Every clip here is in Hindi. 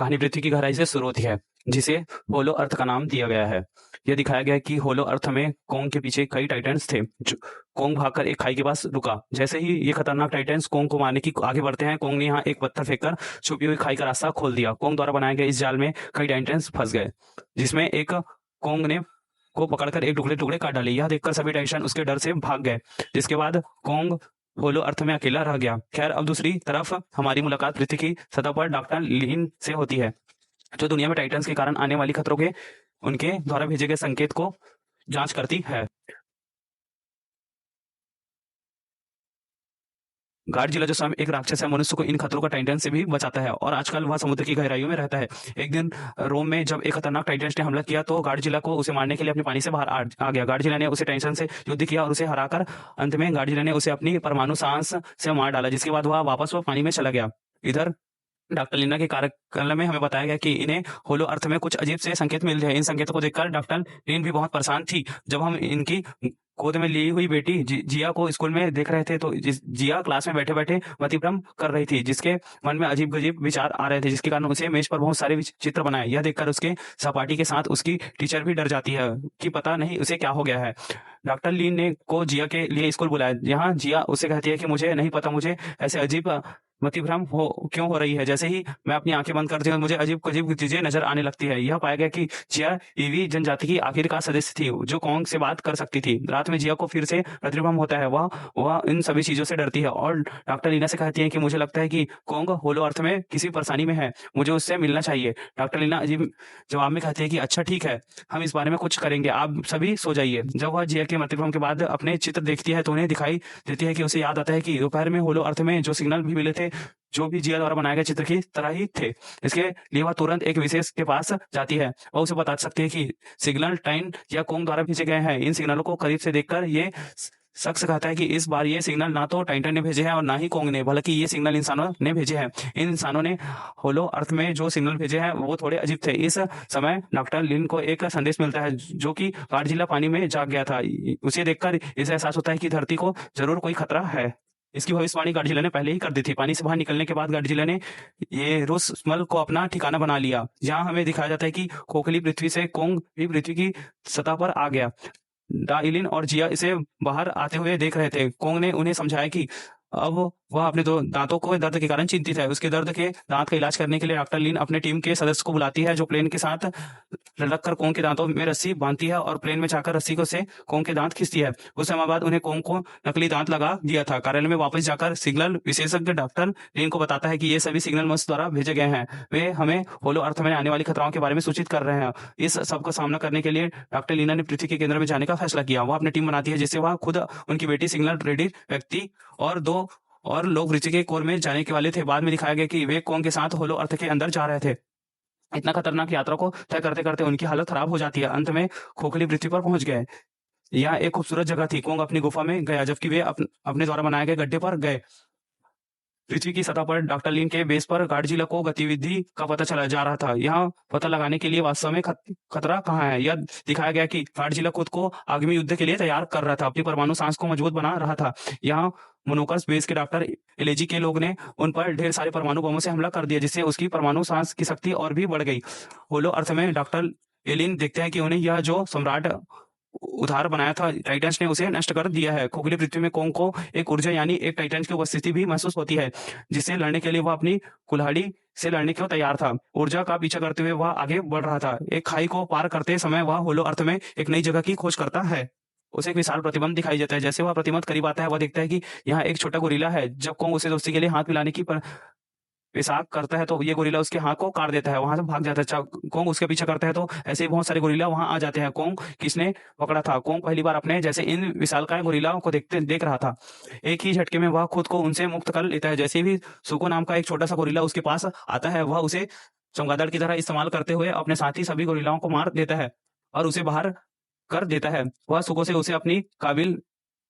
कहानी पृथ्वी की गहराई से शुरू होती है, जिसे होलो अर्थ का नाम दिया गया है। यह दिखाया गया है कि होलो अर्थ में कोंग के पीछे कई टाइटन्स थे। कोंग भागकर एक खाई के पास रुका। जैसे ही ये खतरनाक टाइटन्स कोंग को मारने की आगे बढ़ते हैं, कोंग ने यहाँ एक पत्थर फेंककर छुपी हुई खाई का रास्ता खोल दिया। कोंग द्वारा बनाए गए इस जाल में कई टाइटन्स फंस गए, जिसमें एक कोंग ने को पकड़कर एक टुकड़े टुकड़े काट डाले। यह देखकर सभी टाइटन उसके डर से भाग गए, जिसके बाद कोंग होलो अर्थ में अकेला रह गया। खैर, अब दूसरी तरफ हमारी मुलाकात पृथ्वी की सतह पर डॉक्टर लिन से होती है, जो दुनिया में टाइटन्स के कारण आने वाली खतरों के उनके द्वारा भेजे गए संकेत को जांच करती है। गाडजिला जो स्वयं एक राक्षस है, मनुष्य को इन खतरों का टाइटन से भी बचाता है और आजकल वह समुद्र की गहराइयों में रहता है। एक दिन रोम में जब एक खतरनाक टाइटन्स ने हमला किया, तो गाडजिला को उसे मारने के लिए अपने पानी से बाहर आ गया। गाडजिला ने उसे टाइटन से युद्ध किया और उसे हराकर अंत में गाडजिला ने उसे अपनी परमाणु सांस से मार डाला, जिसके बाद वह वापस पानी में चला गया। इधर डॉक्टर लीना के कार्यकाल में हमें बताया गया कि इन्हें होलो अर्थ में कुछ अजीब से संकेत मिल रहे हैं। इन संकेतों को देखकर डॉक्टर लीन भी बहुत परेशान थी। जब हम इनकी गोद में ली हुई बेटी जिया को स्कूल में देख रहे थे, तो जिया क्लास में बैठे बैठे मतिभ्रम कर रही थी, जिसके मन में अजीब गजीब विचार आ रहे थे, जिसके कारण उसे मेज पर बहुत सारे चित्र बनाए। यह देखकर उसके सहपाठी के साथ उसकी टीचर भी डर जाती है कि पता नहीं उसे क्या हो गया है। डॉक्टर लीन ने को जिया के लिए स्कूल बुलाया। यहाँ जिया उसे कहती है कि मुझे नहीं पता, मुझे ऐसे अजीब मतिभ्रम क्यों हो रही है। जैसे ही मैं अपनी आंखें बंद करती हूँ, मुझे अजीब अजीब चीजें नजर आने लगती है। यह पाया गया कि जिया ईवी जनजाति की आखिरकार सदस्य थी, जो कोंग से बात कर सकती थी। रात में जिया को फिर से प्रतिभ्रम होता है। वह इन सभी चीजों से डरती है और डॉक्टर लीना से कहती है कि मुझे लगता है कि कोंग होलो अर्थ में किसी परेशानी में है, मुझे उससे मिलना चाहिए। डॉक्टर लीना अजीब जवाब में कहती है कि अच्छा ठीक है, हम इस बारे में कुछ करेंगे, आप सभी सो जाइए। जब वह जिया के प्रतिभ्रम के बाद अपने चित्र देखती है, तो उन्हें दिखाई देती है कि उसे याद आता है कि दोपहर में होलो अर्थ में जो सिग्नल भी मिले थे, जो भी जिया द्वारा बनाए गए चित्र की तरह ही थे। इसके लिए वह तुरंत एक विशेष के पास जाती है। वह उसे बता सकती है कि सिग्नल टाइन या कोंग द्वारा भेजे गए हैं। इन सिग्नलों को करीब से देखकर ये शख्स कहता है कि इस बार ये सिग्नल ना तो टाइटन ने भेजे हैं और ना ही कोंग ने, बल्कि ये सिग्नल इंसानों ने भेजे हैं। इन इंसानों ने होलो अर्थ में जो सिग्नल भेजे हैं वो थोड़े अजीब थे। इस समय डॉक्टर लिन को एक संदेश मिलता है, जो कि गाडजिला पानी में जाग गया था। उसे देखकर इसे एहसास होता है कि धरती को जरूर कोई खतरा है। इसकी भविष्यवाणी गाडजिला ने पहले ही कर दी थी। पानी से बाहर निकलने के बाद गाडजिला ने ये रुसमल को अपना ठिकाना बना लिया। यहाँ हमें दिखाया जाता है कि खोखली पृथ्वी से कोंग भी पृथ्वी की सतह पर आ गया। डाइलिन और जिया इसे बाहर आते हुए देख रहे थे। कोंग ने उन्हें समझाया कि अब वह अपने दो दांतों को दर्द के कारण चिंतित है। उसके दर्द के दांत का इलाज करने के लिए डॉक्टर लिन अपने टीम के सदस्य को बुलाती है, जो प्लेन के साथ लटक कर कोंग के दांतों में रस्सी बांधती है और प्लेन में जाकर रस्सी को से कोंग के दांत खींचती है। कुछ समय बाद उन्हें कोंग को नकली दांत लगा दिया था। कार्यालय में वापस जाकर सिग्नल विशेषज्ञ डॉक्टर लिन को बताता है कि ये सभी सिग्नल मनुष्य द्वारा भेजे गए हैं। वे हमें होलो अर्थ में आने वाली खतराओं के बारे में सूचित कर रहे हैं। इस सबका सामना करने के लिए डॉक्टर लीना ने पृथ्वी के केंद्र में जाने का फैसला किया। वह अपनी टीम बनाती है, जिससे वह खुद, उनकी बेटी, सिग्नल रेडी व्यक्ति और 2 और लोग पृथ्वी के कोर में जाने के वाले थे। बाद में दिखाया गया कि वे कोंग के साथ होलो अर्थ के अंदर जा रहे थे। इतना खतरनाक यात्रा को तय करते करते उनकी हालत खराब हो जाती है। अंत में खोखली पृथ्वी पर पहुंच गए। यह एक खूबसूरत जगह थी। कोंग अपनी गुफा में गया, जबकि वे अपने द्वारा बनाए गए गड्ढे पर गए। पृथ्वी की सतह पर डॉक्टर लिन के बेस पर गाडजिला को गतिविधि का पता चला जा रहा था। यहाँ पता लगाने के लिए वास्तव में खतरा कहाँ है। यह दिखाया गया कि गाडजिला खुद को आगामी युद्ध के लिए तैयार कर रहा था, अपनी परमाणु सांस को मजबूत बना रहा था। यहाँ मोनोकर्स बेस के डॉक्टर एलेजी के लोग ने उन पर ढेर सारे परमाणु बमों से हमला कर दिया, जिससे उसकी परमाणु सांस की शक्ति और भी बढ़ गई। होलो अर्थ में डॉक्टर एलिन देखते हैं कि उन्हें यह जो सम्राट उधार बनाया था टाइटन्स ने, उसे नष्ट कर दिया है। खोखली पृथ्वी में कोंग को एक ऊर्जा यानी एक टाइटन्स की उपस्थिति भी महसूस होती है, जिससे लड़ने के लिए वह अपनी कुल्हाड़ी से लड़ने को तैयार था। ऊर्जा का पीछा करते हुए वह आगे बढ़ रहा था। एक खाई को पार करते समय वह होलो अर्थ में एक नई जगह की खोज करता है। उसे एक विशाल प्रतिबंध दिखाई देता है। जैसे वह प्रतिबंध करीब आता है, वह देखता है कि यहाँ एक छोटा गोरिल्ला है। जब कोंग उसे दोस्ती के लिए हाथ मिलाने की पेशाब करता है, तो ये गोरिल्ला उसके हाथ को काट देता है, वहां से भाग जाता है। कोंग उसके पीछे करता है, तो ऐसे ही बहुत सारे गोरिल्ला वहां आ जाते हैं। कोंग किसने पकड़ा था? कोंग पहली बार अपने जैसे इन विशालकाय गोरिल्लाओं को देख रहा था। एक ही झटके में वह खुद को उनसे मुक्त कर लेता है। जैसे भी सुको नाम का एक छोटा सा गोरिल्ला उसके पास आता है, वह उसे चमगादड़ की तरह इस्तेमाल करते हुए अपने साथी सभी गोरिल्लाओं को मार देता है और उसे बाहर कर देता है। वह सुको से उसे अपनी काबिल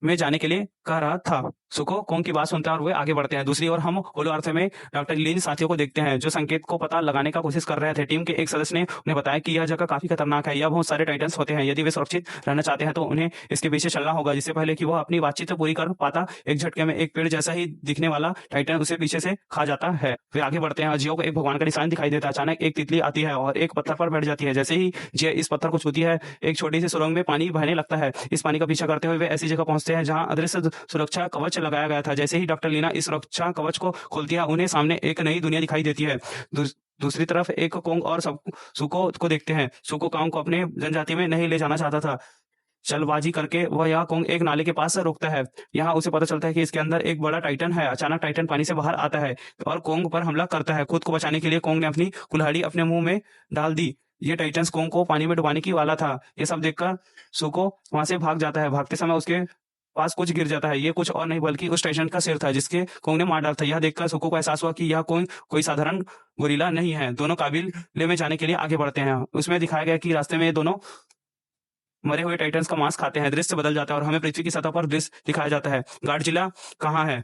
में जाने के लिए कह रहा था। सुको कोंग की बात सुनते हैं और वे आगे बढ़ते हैं। दूसरी ओर हम होलो अर्थ में डॉक्टर लिन साथियों को देखते हैं जो संकेत को पता लगाने का कोशिश कर रहे थे। टीम के एक सदस्य ने उन्हें बताया कि यह जगह काफी खतरनाक है, यह बहुत सारे टाइटन्स होते हैं, यदि वे सुरक्षित रहना चाहते हैं तो उन्हें इसके पीछे चलना होगा। जिससे पहले कि वह अपनी बातचीत पूरी कर पाता, एक झटके में एक पेड़ जैसा ही दिखने वाला टाइटन उसे पीछे से खा जाता है। वे आगे बढ़ते हैं और जियो को एक भगवान का निशान दिखाई देता है। अचानक एक तितली आती है और एक पत्थर पर बैठ जाती है। जैसे ही जियो इस पत्थर को छूती है, एक छोटी सी सुरंग में पानी बहने लगता है। इस पानी का पीछा करते हुए वे ऐसी जगह पहुंचते हैं जहां अदृश्य सुरक्षा कवच लगाया गया था। जैसे ही डॉक्टर लीना इस सुरक्षा कवच को खोलती है, उन्हें सामने एक नई दुनिया दिखाई देती है। दूसरी तरफ एक कोंग और सब सुको को देखते हैं। सुको कांग को अपने जनजाति में नहीं ले जाना चाहता था। चलबाजी करके वह यह कोंग एक नाले के पास रोकता है। यहाँ उसे पता चलता है कि इसके अंदर एक बड़ा टाइटन है। अचानक टाइटन पानी से बाहर आता है और कोंग पर हमला करता है। खुद को बचाने के लिए कोंग ने अपनी कुल्हाड़ी अपने मुंह में डाल दी। ये टाइटन्स कोंग को पानी में डुबाने की वाला था। ये सब देखकर सुको वहां से भाग जाता है। भागते समय उसके पास कुछ गिर जाता है। ये कुछ और नहीं बल्कि उस टाइटन का सिर था जिसके कोंग ने मार डाला था। यह देखकर सुको को एहसास हुआ कि यह कोई साधारण गोरिल्ला नहीं है। दोनों काबिले में जाने के लिए आगे बढ़ते हैं। उसमें दिखाया गया कि रास्ते में ये दोनों मरे हुए टाइटन्स का मांस खाते हैं। दृश्य बदल जाता है और हमें पृथ्वी की सतह पर दृश्य दिखाया जाता है। गाडजिला कहाँ है?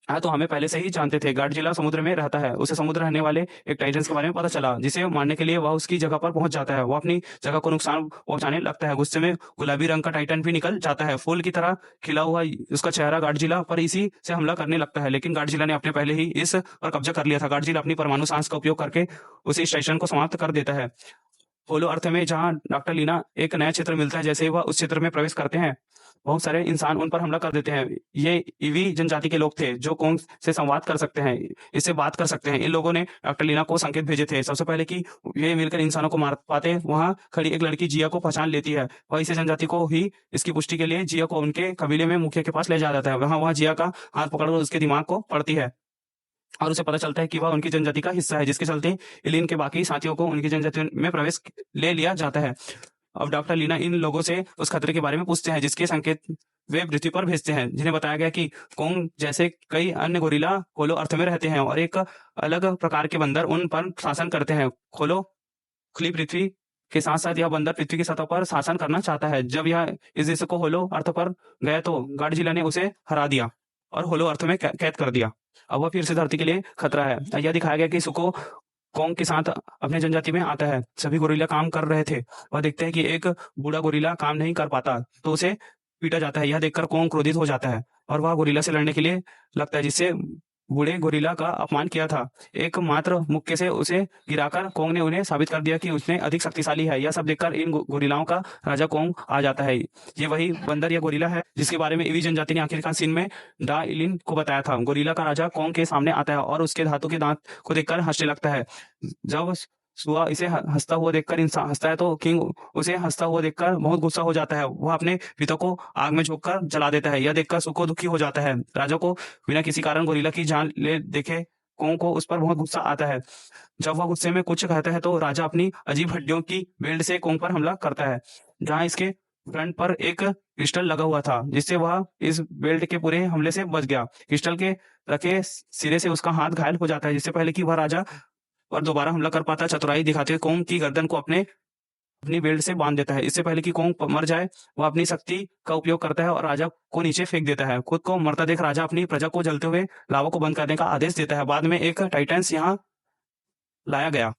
हाँ, तो हमें पहले से ही जानते थे। गाडजिला समुद्र में रहता है। उसे समुद्र रहने वाले एक टाइटन्स के बारे में पता चला जिसे मारने के लिए वह उसकी जगह पर पहुंच जाता है। वह अपनी जगह को नुकसान पहुंचाने लगता है। गुस्से में गुलाबी रंग का टाइटन भी निकल जाता है। फूल की तरह खिला हुआ उसका चेहरा गाडजिला पर इसी से हमला करने लगता है। लेकिन गाडजिला ने अपने पहले ही इस पर कब्जा कर लिया था। गाडजिला अपनी परमाणु सांस का उपयोग करके उसे इस टाइटन को समाप्त कर देता है। होलो अर्थ में जहां डॉक्टर लीना एक नया क्षेत्र मिलता है, जैसे ही वह उस क्षेत्र में प्रवेश करते हैं, बहुत सारे इंसान उन पर हमला कर देते हैं। ये ईवी जनजाति के लोग थे जो कोंग से संवाद कर सकते हैं, इससे बात कर सकते हैं। इन लोगों ने डॉक्टर लीना को संकेत भेजे थे। सबसे पहले कि ये मिलकर इंसानों को मार पाते, वहां खड़ी एक लड़की जिया को पहचान लेती है। वह इसी जनजाति को ही इसकी पुष्टि के लिए जिया को उनके कबीले में मुखिया के पास ले जाया जाता है। वहां वह जिया का हाथ पकड़कर उसके दिमाग को पढ़ती है और उसे पता चलता है कि वह उनकी जनजाति का हिस्सा है, जिसके चलते इलिन के बाकी साथियों को उनकी जनजाति में प्रवेश ले लिया जाता है। अब डॉक्टर लीना इन लोगों से उस खतरे के बारे में पूछते हैं जिसके संकेत वे पृथ्वी पर भेजते हैं। जिन्हें बताया गया कि कोंग जैसे कई अन्य गोरिल्ला होलो अर्थ में रहते हैं और एक अलग प्रकार के बंदर उन पर शासन करते हैं। खुली पृथ्वी के साथ साथ यह बंदर पृथ्वी की सतह पर शासन करना चाहता है। जब यह इस देश को होलो अर्थ पर गया तो गाडजिला ने उसे हरा दिया और होलो अर्थ में कैद कर दिया। अब वह फिर से धरती के लिए खतरा है। यह दिखाया गया कि सुको कोंग के साथ अपने जनजाति में आता है। सभी गोरिल्ला काम कर रहे थे। वह देखते हैं कि एक बूढ़ा गोरिल्ला काम नहीं कर पाता तो उसे पीटा जाता है। यह देखकर कोंग क्रोधित हो जाता है और वह गोरिल्ला से लड़ने के लिए लगता है जिससे बूढ़े गोरिल्ला का अपमान किया था। एक मात्र मुक्के से उसे गिराकर कोंग ने उन्हें साबित कर दिया कि उसने अधिक शक्तिशाली है। यह सब देखकर इन गोरिल्लाओं का राजा कोंग आ जाता है। ये वही बंदर या गोरिल्ला है जिसके बारे में ईवी जनजाति ने आखिरकार सीन में डा इलिन को बताया था। गोरिल्ला का राजा कोंग के सामने आता है और उसके धातु के दांत को देखकर हंसने लगता है। जब सुआ इसे हंसता हुआ देखकर इंसान हंसता है तो किंग उसे हंसता हुआ देखकर बहुत गुस्सा हो जाता है। वह अपने पिता को आग में झोंककर जला देता है। यह देखकर सुको दुखी हो जाता है। राजा को बिना किसी कारण गोरिल्ला की जान ले देखे कोंग को उस पर बहुत गुस्सा आता है। जब वह गुस्से में कुछ कहता है तो राजा अपनी अजीब हड्डियों की बेल्ट से कोंग पर हमला करता है। जहां इसके फ्रंट पर एक क्रिस्टल लगा हुआ था जिससे वह इस बेल्ट के पूरे हमले से बच गया। क्रिस्टल के रखे सिरे से उसका हाथ घायल हो जाता है। जिससे पहले कि वह राजा और दोबारा हमला कर पाता, चतुराई दिखाते हुए कोंग की गर्दन को अपनी बेल्ट से बांध देता है। इससे पहले कि कोंग मर जाए वह अपनी शक्ति का उपयोग करता है और राजा को नीचे फेंक देता है। खुद को मरता देख राजा अपनी प्रजा को जलते हुए लावा को बंद करने का आदेश देता है। बाद में एक टाइटन्स यहाँ लाया गया।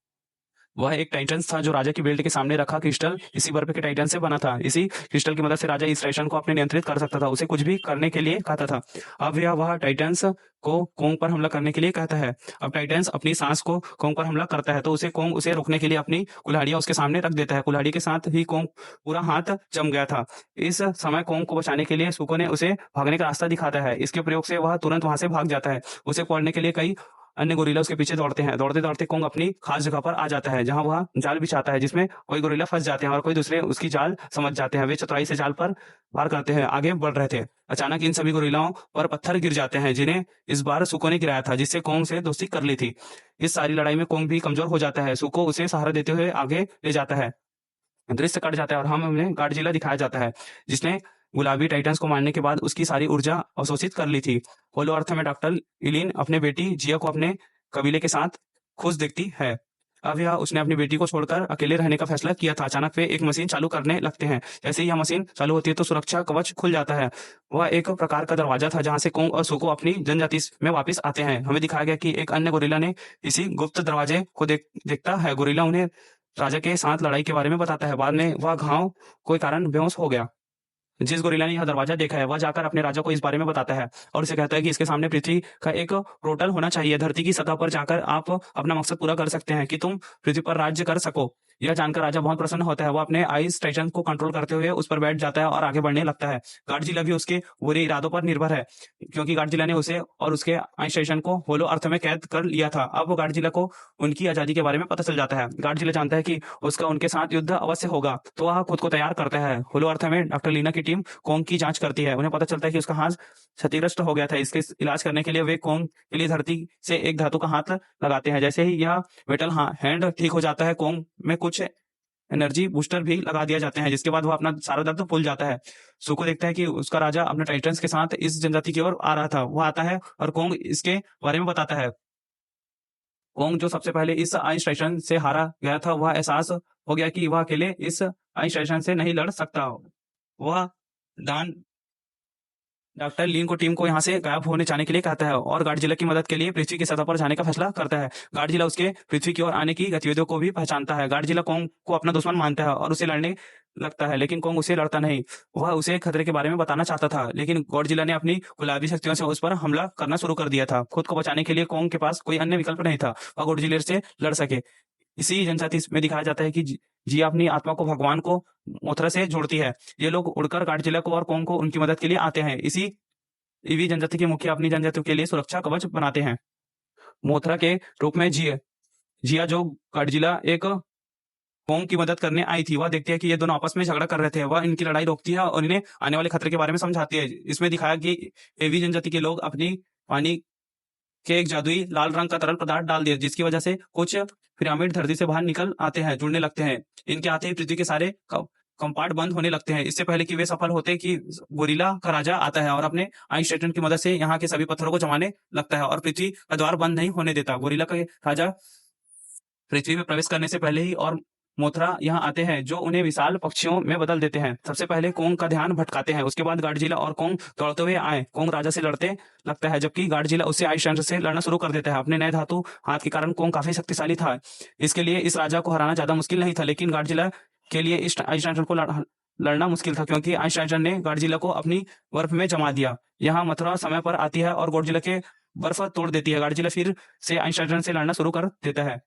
वह एक टाइटन्स था जो राजा की बेल्ट के सामने रखा क्रिस्टल इसी बर्फ के टाइटन से बना था। इसी क्रिस्टल की मदद से राजा इस टाइटन को अपने नियंत्रित कर सकता था, उसे कुछ भी करने के लिए कहता था। अब वह टाइटन्स को कोंग पर हमला करने के लिए कहता है। अब टाइटन्स अपनी सांस को कोंग पर हमला करता है तो कोंग उसे रोकने के लिए अपनी कुल्हाड़ियां उसके सामने रख देता है। कुल्हाड़ी के साथ ही कोंग पूरा हाथ जम गया था। इस समय कोंग को बचाने के लिए सुको ने उसे भागने का रास्ता दिखाता है। इसके प्रयोग से वह तुरंत वहां से भाग जाता है। उसे पकड़ने के लिए कई अन्य गोरिल्ला उसके पीछे दौड़ते हैं। दौड़ते दौड़ते कोंग अपनी खास जगह पर आ जाता है जहां वह जाल बिछाता है जिसमें कोई गोरिल्ला फंस जाते हैं और कोई दूसरे उसकी जाल समझ जाते हैं। वे चतुराई से जाल पर पार करते हैं, आगे बढ़ रहे थे। अचानक इन सभी गोरिल्लाओं पर पत्थर गिर जाते हैं जिन्हें इस बार सुको ने गिराया था, जिससे कोंग से दोस्ती कर ली थी। इस सारी लड़ाई में कोंग भी कमजोर हो जाता है। सुको उसे सहारा देते हुए आगे ले जाता है। दृश्य कट जाता है और हमें गाडजिला दिखाया जाता है जिसने गुलाबी टाइटन्स को मारने के बाद उसकी सारी ऊर्जा अवशोषित कर ली थी। होलो अर्थ में डॉक्टर इलिन अपने बेटी जिया को अपने कबीले के साथ खुश दिखती है। अब यह उसने अपनी बेटी को छोड़कर अकेले रहने का फैसला किया था। अचानक वे एक मशीन चालू करने लगते हैं। जैसे ही यह मशीन चालू होती है तो सुरक्षा कवच खुल जाता है। वह एक प्रकार का दरवाजा था जहाँ से कोंग और सुको अपनी जनजाति में वापस आते हैं। हमें दिखाया गया कि एक अन्य गोरिल्ला ने इसी गुप्त दरवाजे को देखता है। गोरिल्ला उन्हें राजा के साथ लड़ाई के बारे में बताता है। बाद में वह घाव कोई कारण बेहोश हो गया। जिस गोरिल्ला ने यह दरवाजा देखा है वह जाकर अपने राजा को इस बारे में बताता है और उसे कहता है कि इसके सामने पृथ्वी का एक पोर्टल होना चाहिए। धरती की सतह पर जाकर आप अपना मकसद पूरा कर सकते हैं कि तुम पृथ्वी पर राज्य कर सको। यह जानकर राजा बहुत प्रसन्न होता है। वह अपने आइस टाइटन को कंट्रोल करते हुए उस पर बैठ जाता है और आगे बढ़ने लगता है। गाडजिला भी उसके बुरे इरादों पर निर्भर है क्योंकि गाडजिला ने उसे और उसके आइस टाइटन को होलो अर्थ में कैद कर लिया था। अब गाडजिला को उनकी आजादी के बारे में पता चल जाता है। गाडजिला जानता है कि उसका उनके साथ युद्ध अवश्य होगा तो वह खुद को तैयार करता है। होलो अर्थ में डॉक्टर लीना की टीम कोंग की जांच करती है। उन्हें पता चलता है कि उसका हाथ क्षतिग्रस्त हो गया था। इसके इलाज करने के लिए वे कोंग के लिए धरती से एक धातु का हाथ लगाते हैं। जैसे ही यह मेटल हैंड ठीक हो जाता है कोंग में कुछ एनर्जी बूस्टर भी लगा दिया जाते हैं जिसके बाद वह अपना सारा दर्द भूल जाता है। सुको देखता है कि उसका राजा अपने टाइटन्स के साथ इस जनजाति की ओर आ रहा था। वह आता है और कोंग इसके बारे में बताता है। कोंग जो सबसे पहले इस आइस टाइटन से हारा गया था वह एहसास हो गया कि वह अकेले इस आइस टाइटन से नहीं लड़ सकता। वह डान डॉक्टर लीन को टीम को यहाँ से गायब होने जाने के लिए कहता है और गाडजिला की मदद के लिए पृथ्वी की सतह पर जाने का फैसला करता है। गाडजिला उसके पृथ्वी की ओर आने की गतिविधियों को भी पहचानता है। गाडजिला कोंग को अपना दुश्मन मानता है और उसे लड़ने लगता है लेकिन कोंग उसे लड़ता नहीं। वह उसे खतरे के बारे में बताना चाहता था लेकिन गॉडजिला ने अपनी गुलाबी शक्तियों से उस पर हमला करना शुरू कर दिया था। खुद को बचाने के लिए कोंग के पास कोई अन्य विकल्प नहीं था। वह गॉडजिला से लड़ सके। इसी जनजाति में दिखाया जाता है कि जिया अपनी आत्मा को भगवान को मोथरा से जोड़ती है। ये लोग उड़कर गाडजिला को और कोंग को उनकी मदद के लिए आते हैं। इसी ईवी जनजाति के मुखिया अपनी जनजातियों के लिए सुरक्षा कवच बनाते हैं। मोथरा के रूप में जिया जो गाडजिला एक कोंग की मदद करने आई थी वह देखती है कि ये दोनों आपस में झगड़ा कर रहे थे। वह इनकी लड़ाई रोकती है और इन्हें आने वाले खतरे के बारे में समझाती है। इसमें दिखाया कि एवी जनजाति के लोग अपनी पानी के एक जादुई लाल रंग का तरल पदार्थ डाल दिया जिसकी वजह से कुछ पिरामिड धरती से बाहर निकल आते हैं, जुड़ने लगते हैं। इनके आते ही पृथ्वी के सारे कंपार्ट बंद होने लगते हैं। इससे पहले कि वे सफल होते कि गोरिल्ला का राजा आता है और अपने आइस टाइटन की मदद से यहाँ के सभी पत्थरों को जमाने लगता है और पृथ्वी का द्वार बंद नहीं होने देता। गोरिल्ला का राजा पृथ्वी में प्रवेश करने से पहले ही और मोथरा यहाँ आते हैं जो उन्हें विशाल पक्षियों में बदल देते हैं। सबसे पहले कोंग का ध्यान भटकाते हैं। उसके बाद गाडजिला और कोंग दौड़ते हुए आए। कोंग राजा से लड़ते लगता है जबकि गाडजिला उससे आइस टाइटन से लड़ना शुरू कर देता है। अपने नए धातु हाथ के कारण कोंग काफी शक्तिशाली था। इसके लिए इस राजा को हराना ज्यादा मुश्किल नहीं था लेकिन गाडजिला के लिए इस आइस टाइटन को लड़ना मुश्किल था क्योंकि आइस टाइटन ने गाडजिला को अपनी बर्फ में जमा दिया। यहाँ मथुरा समय पर आती है और गॉडजिला के बर्फ तोड़ देती है। गाडजिला फिर से आइस टाइटन से लड़ना शुरू कर देता है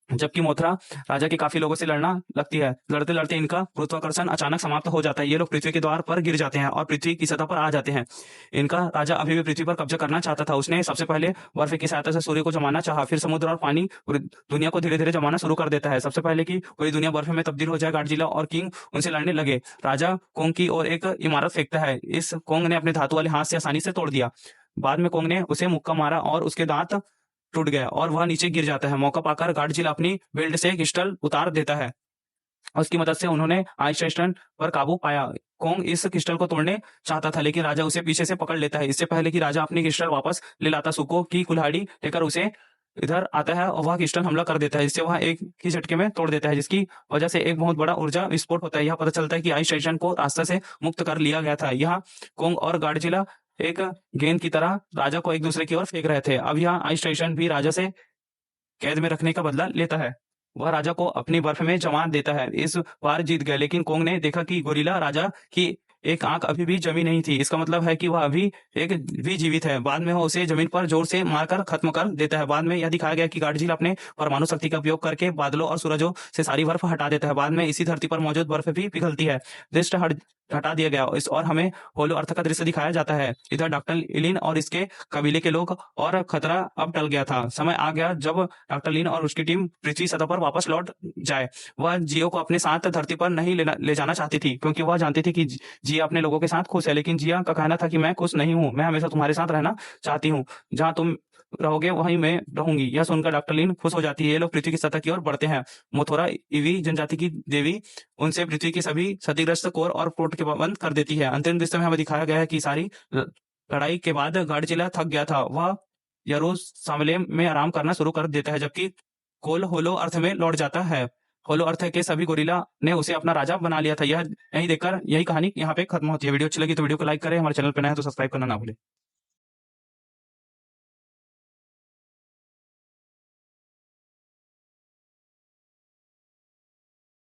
जबकि मोथरा राजा के काफी लोगों से लड़ना लगती है। लड़ते लड़ते इनका गुरुत्वाकर्षण अचानक समाप्त हो जाता है। ये लोग पृथ्वी के द्वार पर गिर जाते हैं और पृथ्वी की सतह पर आ जाते हैं। इनका राजा अभी भी पृथ्वी पर कब्जा करना चाहता था। उसने सबसे पहले बर्फ की सहायता से सूर्य को जमाना चाहा, फिर समुद्र और पानी पूरी दुनिया को धीरे धीरे जमाना शुरू कर देता है। सबसे पहले की पूरी दुनिया बर्फ में तब्दील हो जाए। गाडजिला और किंग उनसे लड़ने लगे। राजा कोंग की ओर एक इमारत फेंकता है। इस कोंग ने अपने धातु वाले हाथ से आसानी से तोड़ दिया। बाद में कोंग ने उसे मुक्का मारा और उसके दांत टूट गया और वह नीचे गिर जाता है। मौका पाकर गाडजिला अपनी बेल्ट से क्रिस्टल उतार देता है। उसकी मदद से उन्होंने आइस टाइटन पर काबू पाया। कोंग इस क्रिस्टल को तोड़ने चाहता था लेकिन राजा उसे पीछे से पकड़ लेता है। इससे पहले कि राजा अपनी क्रिस्टल वापस ले लाता सुको की कुल्हाड़ी लेकर उसे इधर आता है और वह क्रिस्टल हमला कर देता है जिससे वह एक ही झटके में तोड़ देता है जिसकी वजह से एक बहुत बड़ा ऊर्जा विस्फोट होता है। यह पता चलता है कि आइस टाइटन को रास्ते से मुक्त कर लिया गया था। यहाँ कोंग और गाडजिला एक गेंद की तरह राजा को एक दूसरे की ओर फेंक रहे थे। अब यह आइस टाइटन भी राजा से कैद में रखने का बदला लेता है। वह राजा को अपनी बर्फ में जमा देता है। इस बार जीत गए लेकिन कोंग ने देखा कि गोरिल्ला राजा की एक आंख अभी भी जमी नहीं थी। इसका मतलब है कि वह अभी एक भी जीवित है। बाद में वह उसे जमीन पर जोर से मारकर खत्म कर देता है। बाद में यह दिखाया गया कि गाडजिला अपने परमाणु शक्ति का उपयोग करके बादलों और सूरजों से सारी बर्फ हटा देता है। बाद में इसी धरती पर मौजूद बर्फ भी पिघलती है। दृष्ट हटा दिया गया इस और हमें होलो अर्थ का दृश्य दिखाया जाता है। इधर डॉक्टर लिन और इसके कबीले के लोग और खतरा अब टल गया था। समय आ गया जब डॉक्टर लिन और उसकी टीम पृथ्वी सतह पर वापस लौट जाए। वह जियो को अपने साथ धरती पर नहीं ले जाना चाहती थी क्योंकि वह जानती थी कि जिया अपने लोगों के साथ खुश है। लेकिन जिया का कहना था कि मैं खुश नहीं हूँ, मैं हमेशा तुम्हारे साथ रहना चाहती हूँ। जहाँ तुम रहोगे वहीं मैं रहूंगी। यह सुनकर डॉक्टर लिन खुश हो जाती है। ये लोग पृथ्वी की सतह की ओर बढ़ते हैं। मोथोरा ईवी जनजाति की देवी उनसे पृथ्वी की सभी क्षतिग्रस्त कोर और पोर्ट के बंद कर देती है। अंतिम दृश्य में हमें दिखाया गया है कि सारी लड़ाई के बाद गाडजिला थक गया था। वह यरूशलेम में आराम करना शुरू कर देता है जबकि कोल होलो अर्थ में लौट जाता है। होलो अर्थ के सभी गोरिल्ला ने उसे अपना राजा बना लिया था। यही देखकर यही कहानी यहाँ पे खत्म होती है। वीडियो अच्छी लगी तो वीडियो को लाइक करें, हमारे चैनल पर नए हैं तो सब्सक्राइब करना ना भूलें।